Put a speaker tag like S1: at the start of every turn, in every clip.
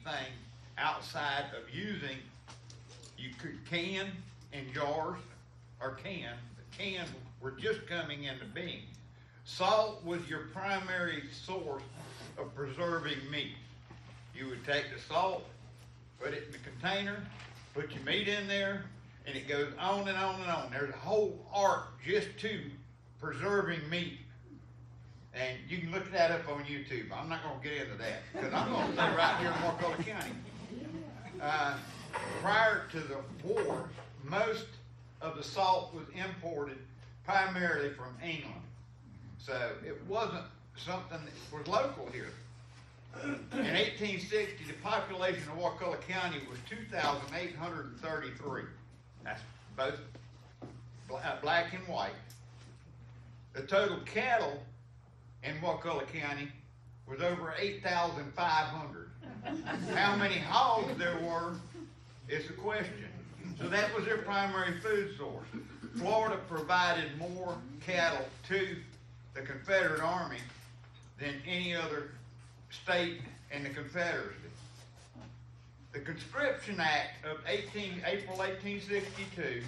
S1: anything outside of using, you could can in jars or can. The can were just coming into being. Salt was your primary source of preserving meat. You would take the salt, put it in the container, put your meat in there, and it goes on and on and on. There's a whole art just to preserving meat. And you can look that up on YouTube. I'm not going to get into that because I'm going to stay right here in Wakulla County. Prior to the war, most of the salt was imported primarily from England. So it wasn't something that was local here. In 1860, the population of Wakulla County was 2,833. That's both black and white. The total cattle in Wakulla County was over 8,500. How many hogs there were is the question. So that was their primary food source. Florida provided more cattle to the Confederate Army than any other state in the Confederacy. The Conscription Act of April 1862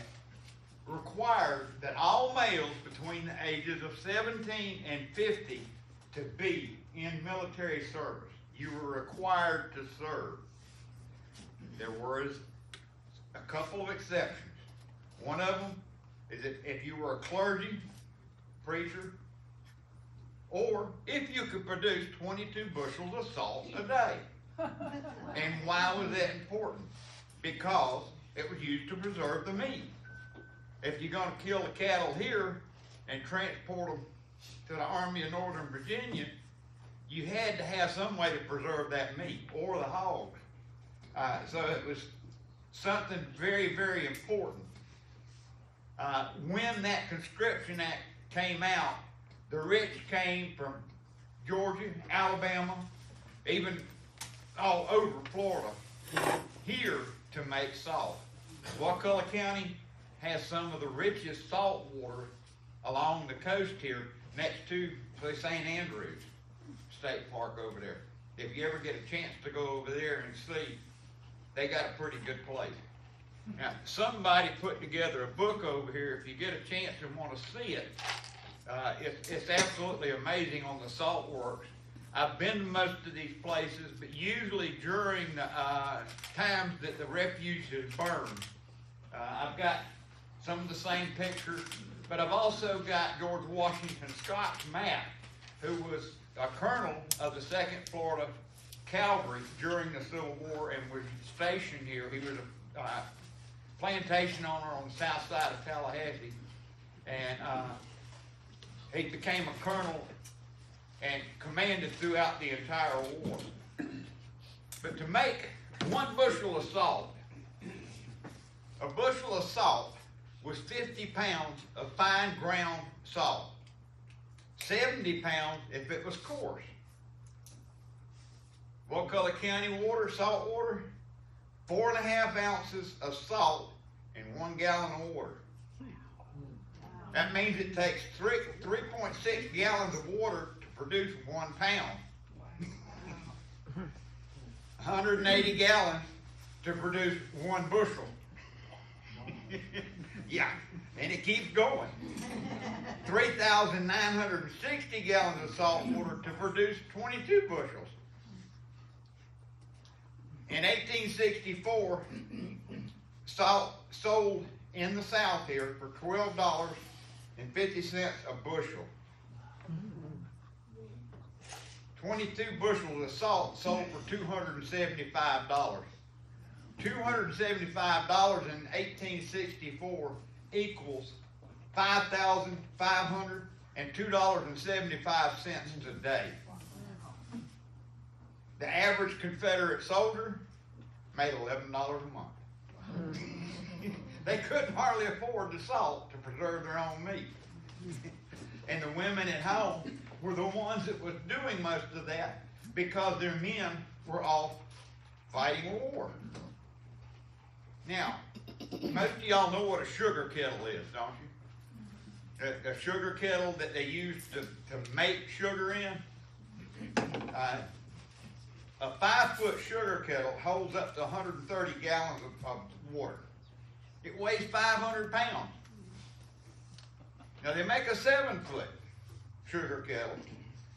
S1: required that all males between the ages of 17 and 50 to be in military service. You were required to serve. There was a couple of exceptions. One of them is that if you were a clergy, preacher, or if you could produce 22 bushels of salt a day. And why was that important? Because it was used to preserve the meat. If you're going to kill the cattle here and transport them to the Army of Northern Virginia, you had to have some way to preserve that meat, or the hogs. So it was something very, very important. When that Conscription Act came out, the rich came from Georgia, Alabama, even all over Florida, here to make salt. Wakulla County has some of the richest salt water along the coast here, next to, say, St. Andrews State Park over there. If you ever get a chance to go over there and see, they got a pretty good place. Now, somebody put together a book over here. If you get a chance and want to see it, it's absolutely amazing on the salt works. I've been to most of these places, but usually during the times that the refuge is burned. I've got some of the same pictures, but I've also got George Washington Scott's map, who was a colonel of the 2nd Florida Cavalry during the Civil War and was stationed here. He was a plantation owner on the south side of Tallahassee, and he became a colonel and commanded throughout the entire war. But to make 1 bushel of salt, a bushel of salt was 50 pounds of fine ground salt. 70 pounds if it was coarse. Wakulla County water, salt water, 4.5 ounces of salt in 1 gallon of water. That means it takes 3.6 gallons of water to produce 1 pound. 180 gallons to produce 1 bushel. Yeah, and it keeps going. 3,960 gallons of salt water to produce 22 bushels. In 1864, salt sold in the South here for $12.50 a bushel. 22 bushels of salt sold for $275. $275 in 1864 equals $5,502.75 today. The average Confederate soldier made $11 a month. They couldn't hardly afford the salt to preserve their own meat. And the women at home were the ones that was doing most of that because their men were off fighting war. Now, most of y'all know what a sugar kettle is, don't you? The sugar kettle that they use to make sugar in. a 5-foot sugar kettle holds up to 130 gallons of water. It weighs 500 pounds. Now they make a 7-foot sugar kettle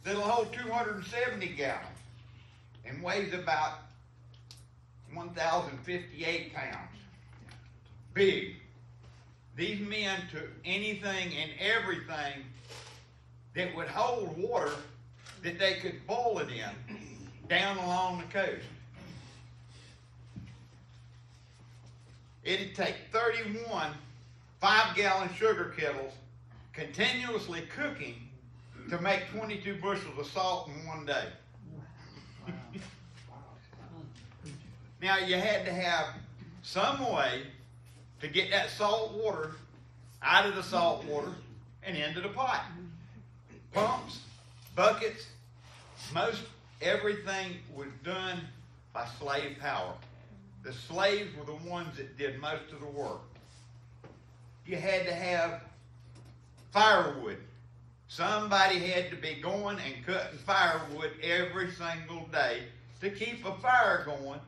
S1: that'll hold 270 gallons and weighs about 1,058 pounds. Big. These men took anything and everything that would hold water that they could boil it in down along the coast. It'd take 31 5-gallon sugar kettles continuously cooking to make 22 bushels of salt in one day. Now you had to have some way to get that salt water out of the salt water and into the pot. Pumps, buckets, most everything was done by slave power. The slaves were the ones that did most of the work. You had to have firewood. Somebody had to be going and cutting firewood every single day to keep a fire going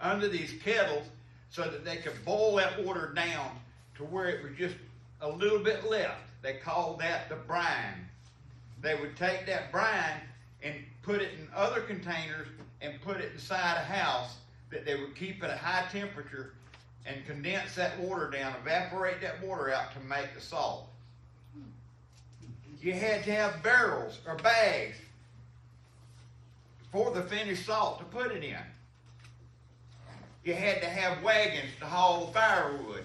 S1: under these kettles so that they could boil that water down to where it was just a little bit left. They called that the brine. They would take that brine and put it in other containers and put it inside a house that they would keep at a high temperature and condense that water down, evaporate that water out to make the salt. You had to have barrels or bags for the finished salt to put it in. You had to have wagons to haul the firewood.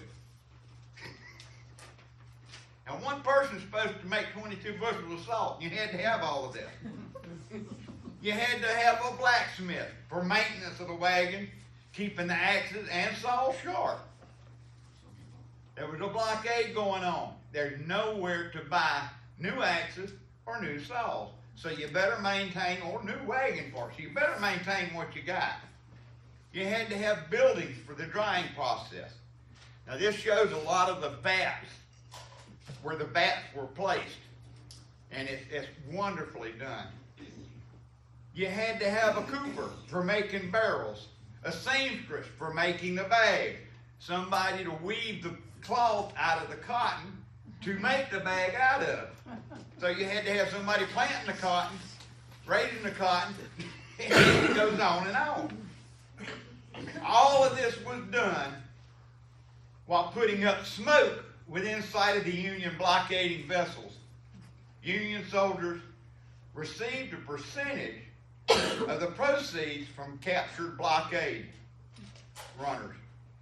S1: Now, one person's supposed to make 22 bushels of salt. You had to have all of this. You had to have a blacksmith for maintenance of the wagon, keeping the axes and saws sharp. There was a blockade going on. There's nowhere to buy new axes or new saws. So you better maintain, or new wagon parts. You better maintain what you got. You had to have buildings for the drying process. Now this shows a lot of the vats, where the vats were placed. And it's wonderfully done. You had to have a cooper for making barrels, a seamstress for making the bag, somebody to weave the cloth out of the cotton to make the bag out of. So you had to have somebody planting the cotton, raising the cotton, and it goes on and on. All of this was done while putting up smoke within sight of the Union blockading vessels. Union soldiers received a percentage of the proceeds from captured blockade runners.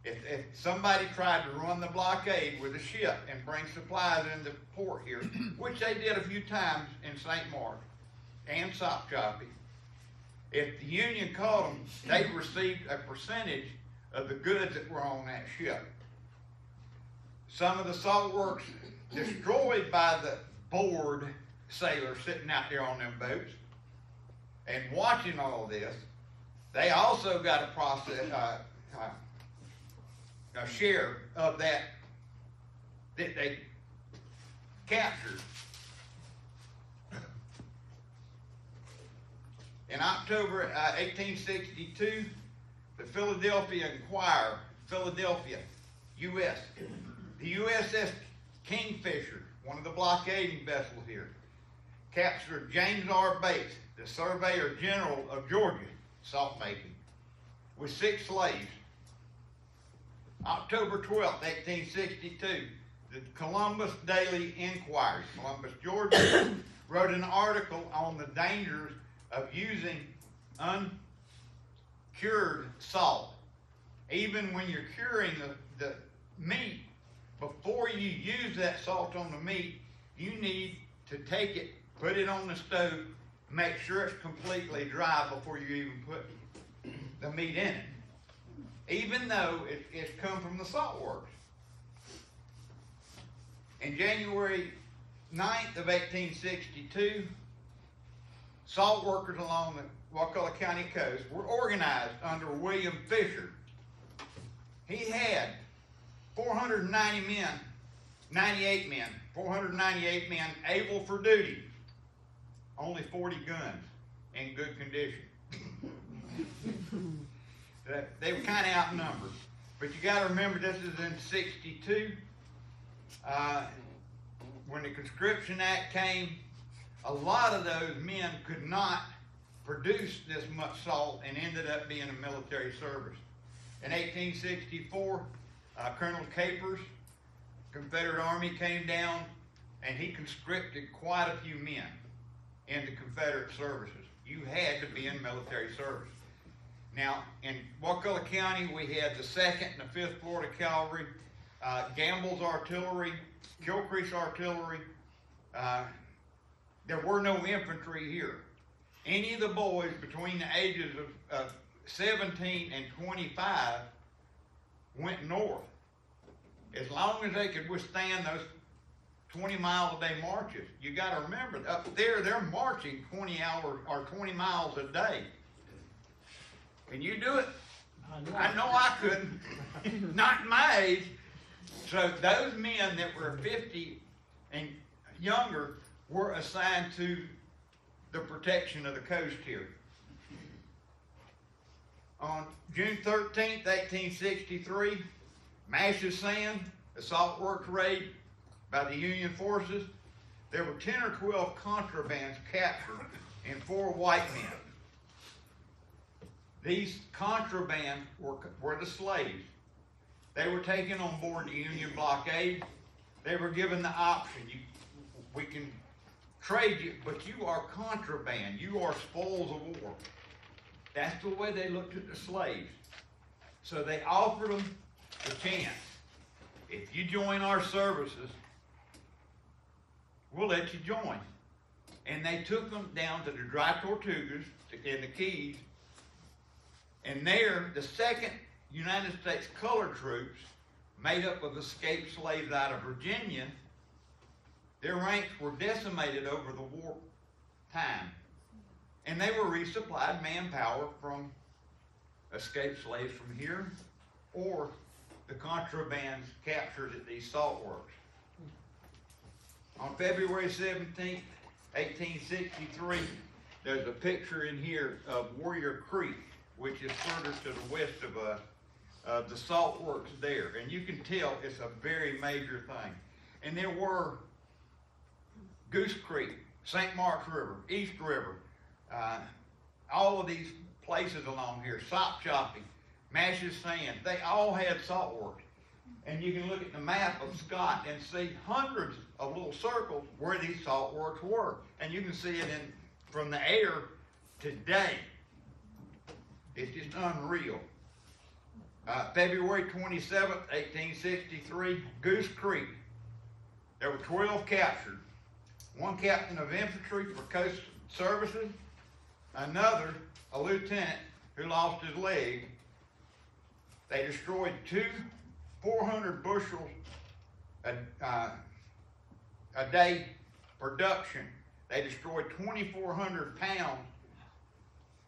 S1: If somebody tried to run the blockade with a ship and bring supplies into port here, which they did a few times in St. Mark and Sopchoppy, if the Union caught them, they received a percentage of the goods that were on that ship. Some of the salt works destroyed by the bored sailors sitting out there on them boats and watching all this. They also got a share of that they captured. In October 1862, the Philadelphia Inquirer, Philadelphia, U.S., the USS Kingfisher, one of the blockading vessels here, captured James R. Bates, the Surveyor General of Georgia, salt making, with 6 slaves. October 12, 1862, the Columbus Daily Inquirer, Columbus, Georgia, wrote an article on the dangers of using uncured salt. Even when you're curing the meat, before you use that salt on the meat, you need to take it, put it on the stove, make sure it's completely dry before you even put the meat in it, even though it's come from the salt works. In January 9th of 1862, salt workers along the Wakulla County coast were organized under William Fisher. He had 498 men able for duty, only 40 guns in good condition. They were kind of outnumbered. But you got to remember, this is in 62. When the Conscription Act came, a lot of those men could not produce this much salt and ended up being in military service. In 1864, Colonel Capers, Confederate Army, came down and he conscripted quite a few men into Confederate services. You had to be in military service. Now, in Wakulla County, we had the 2nd and the 5th Florida Cavalry, Gamble's Artillery, Gilcrease Artillery. There were no infantry here. Any of the boys between the ages of 17 and 25 went north. As long as they could withstand those 20-mile-a-day marches. You got to remember, up there, they're marching 20 hours or 20 miles a day. Can you do it? I know I couldn't. Not my age. So those men that were 50 and younger were assigned to the protection of the coast here. On June 13th, 1863, Mash's Sand, a salt works raid by the Union forces. There were 10 or 12 contrabands captured and 4 white men. These contraband were the slaves. They were taken on board the Union blockade. They were given the option, we can trade you, but you are contraband. You are spoils of war. That's the way they looked at the slaves. So they offered them the chance. If you join our services, we'll let you join. And they took them down to the Dry Tortugas in the Keys. And there, the 2nd United States Colored Troops, made up of escaped slaves out of Virginia, their ranks were decimated over the war time. And they were resupplied manpower from escaped slaves from here or the contrabands captured at these salt works. On February 17th, 1863, there's a picture in here of Warrior Creek, which is further to the west of the salt works there. And you can tell it's a very major thing. And there were Goose Creek, St. Mark's River, East River, all of these places along here, Sop Chopping, Mash's Sand, they all had salt works. And you can look at the map of Scott and see hundreds of little circles where these salt works were. And you can see it from the air today. It's just unreal. February 27th, 1863, Goose Creek. There were 12 captured. 1 captain of infantry for coast services. Another, a lieutenant, who lost his leg. They destroyed 400 bushels a day production. They destroyed 2,400 pounds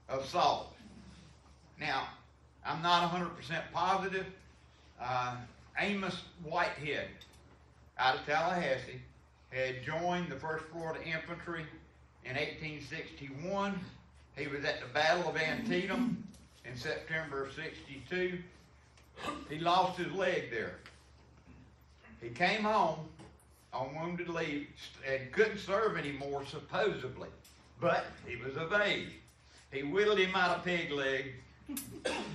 S1: of salt. Now, I'm not 100% positive. Amos Whitehead out of Tallahassee had joined the 1st Florida Infantry in 1861. He was at the Battle of Antietam in September of 62. He lost his leg there. He came home on wounded leave and couldn't serve anymore, supposedly. But he was of age. He whittled him out a pig leg.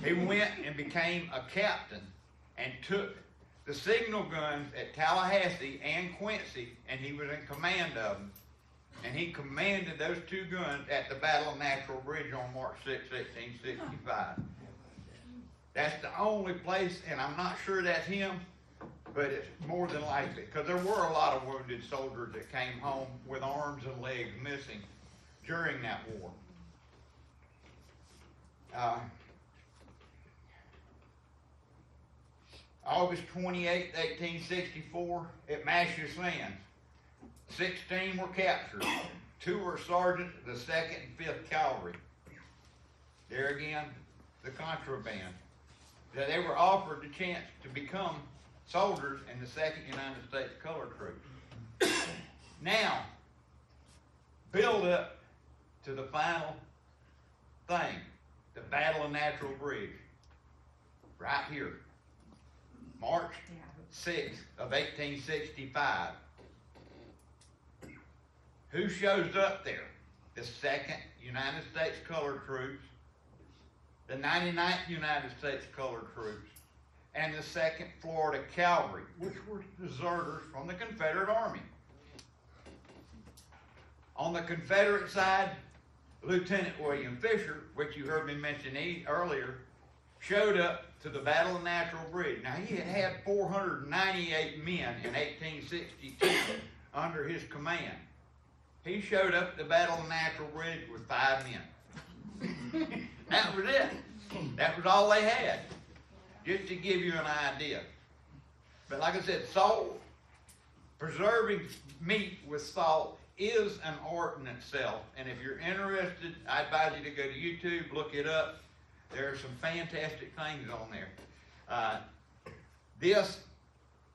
S1: He went and became a captain and took the signal guns at Tallahassee and Quincy, and he was in command of them. And he commanded those 2 guns at the Battle of Natural Bridge on March 6, 1865. That's the only place, and I'm not sure that's him, but it's more than likely, because there were a lot of wounded soldiers that came home with arms and legs missing during that war. August 28, 1864, at Mash's Sand, 16 were captured. 2 were sergeants of the 2nd and 5th Cavalry. There again, the contraband. They were offered the chance to become soldiers in the 2nd United States Colored Troops. Now, build up to the final thing, the Battle of Natural Bridge, right here, March 6th of 1865. Who shows up there? The 2nd United States Colored Troops, the 99th United States Colored Troops, and the 2nd Florida Cavalry, which were deserters from the Confederate Army. On the Confederate side, Lieutenant William Fisher, which you heard me mention earlier, showed up to the Battle of Natural Bridge. Now, he had 498 men in 1862 under his command. He showed up at the Battle of Natural Bridge with 5 men. That was it. That was all they had, just to give you an idea. But like I said, salt, preserving meat with salt is an art in itself. And if you're interested, I advise you to go to YouTube, look it up. There are some fantastic things on there. This,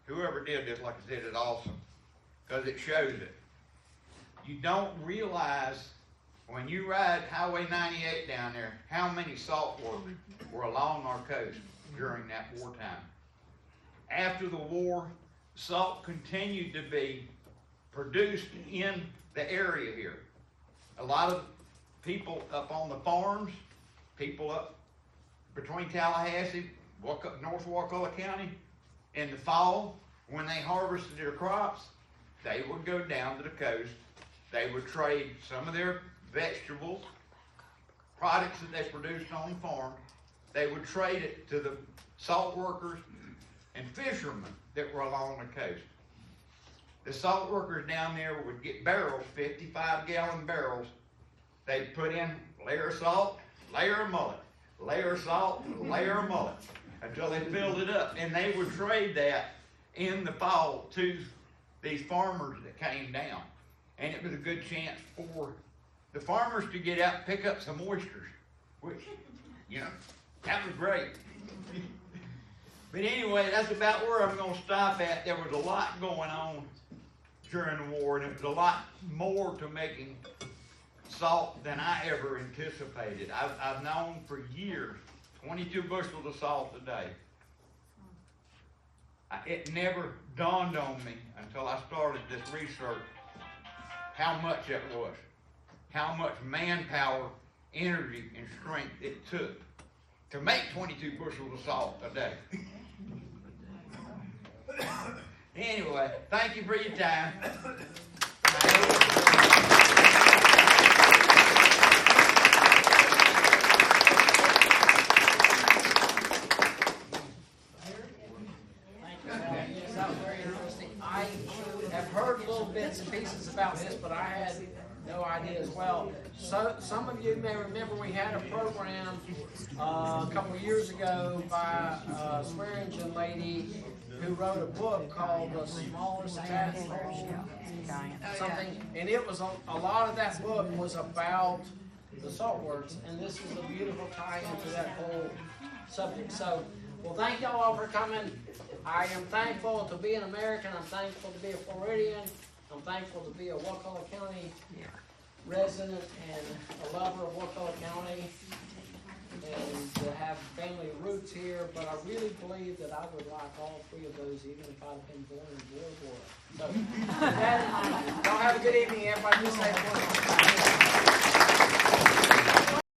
S1: whoever did this, like I said, is awesome because it shows it. You don't realize when you ride Highway 98 down there how many salt workers were along our coast during that wartime. After the war, salt continued to be produced in the area here. A lot of people up on the farms, people up between Tallahassee, North Wakulla County, in the fall, when they harvested their crops, they would go down to the coast. They would trade some of their vegetables, products that they produced on the farm. They would trade it to the salt workers and fishermen that were along the coast. The salt workers down there would get barrels, 55-gallon barrels. They'd put in layer of salt, layer of mullet, layer of salt, layer of mullet, until they filled it up. And they would trade that in the fall to these farmers that came down. And it was a good chance for the farmers to get out and pick up some oysters, which, you know, that was great. But anyway, that's about where I'm going to stop at. There was a lot going on during the war, and it was a lot more to making salt than I ever anticipated. I've known for years, 22 bushels of salt a day. It never dawned on me until I started this research how much it was, how much manpower, energy, and strength it took to make 22 bushels of salt a day. Anyway, thank you for your time.
S2: Bits and pieces about this, but I had no idea as well. So some of you may remember we had a program a couple of years ago by a Swearingen lady who wrote a book called The Smallest Tadpole, something, and it was a lot of that book was about the salt works, and this is a beautiful tie into that whole subject. So, well, thank y'all all for coming. I am thankful to be an American. I'm thankful to be a Floridian. I'm thankful to be a Wakulla County resident and a lover of Wakulla County and to have family roots here, but I really believe that I would like all 3 of those even if I'd been born in World War. So, with that in mind, y'all have a good evening, everybody. Be safe.